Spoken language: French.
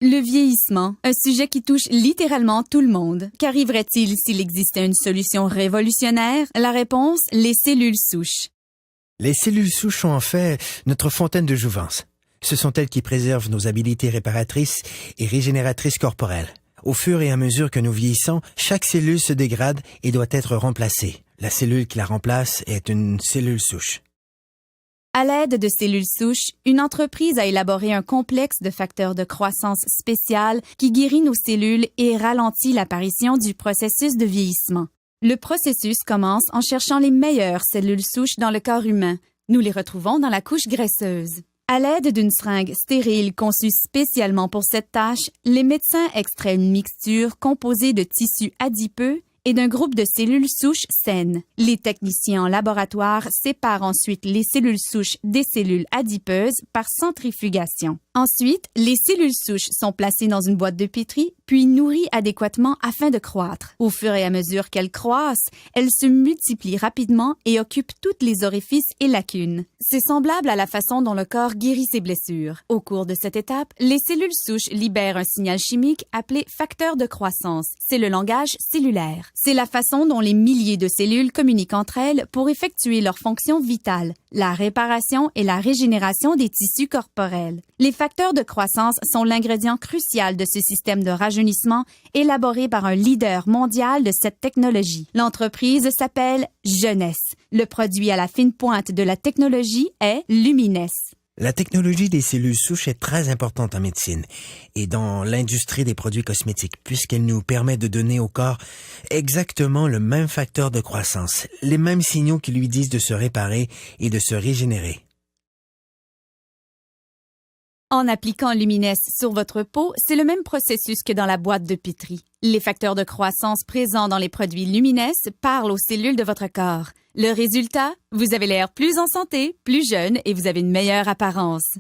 Le vieillissement, un sujet qui touche littéralement tout le monde. Qu'arriverait-il s'il existait une solution révolutionnaire? La réponse, les cellules souches. Les cellules souches sont en fait notre fontaine de jouvence. Ce sont elles qui préservent nos habiletés réparatrices et régénératrices corporelles. Au fur et à mesure que nous vieillissons, chaque cellule se dégrade et doit être remplacée. La cellule qui la remplace est une cellule souche. À l'aide de cellules souches, une entreprise a élaboré un complexe de facteurs de croissance spécial qui guérit nos cellules et ralentit l'apparition du processus de vieillissement. Le processus commence en cherchant les meilleures cellules souches dans le corps humain. Nous les retrouvons dans la couche graisseuse. À l'aide d'une seringue stérile conçue spécialement pour cette tâche, les médecins extraient une mixture composée de tissus adipeux et d'un groupe de cellules souches saines. Les techniciens en laboratoire séparent ensuite les cellules souches des cellules adipeuses par centrifugation. Ensuite, les cellules souches sont placées dans une boîte de pétri, puis nourries adéquatement afin de croître. Au fur et à mesure qu'elles croissent, elles se multiplient rapidement et occupent toutes les orifices et lacunes. C'est semblable à la façon dont le corps guérit ses blessures. Au cours de cette étape, les cellules souches libèrent un signal chimique appelé facteur de croissance. C'est le langage cellulaire. C'est la façon dont les milliers de cellules communiquent entre elles pour effectuer leurs fonctions vitales, la réparation et la régénération des tissus corporels. Les facteurs de croissance sont l'ingrédient crucial de ce système de rajeunissement élaboré par un leader mondial de cette technologie. L'entreprise s'appelle Jeunesse. Le produit à la fine pointe de la technologie est Lumines. La technologie des cellules souches est très importante en médecine et dans l'industrie des produits cosmétiques puisqu'elle nous permet de donner au corps exactement le même facteur de croissance, les mêmes signaux qui lui disent de se réparer et de se régénérer. En appliquant Lumines sur votre peau, c'est le même processus que dans la boîte de pétri. Les facteurs de croissance présents dans les produits Lumines parlent aux cellules de votre corps. Le résultat, vous avez l'air plus en santé, plus jeune et vous avez une meilleure apparence.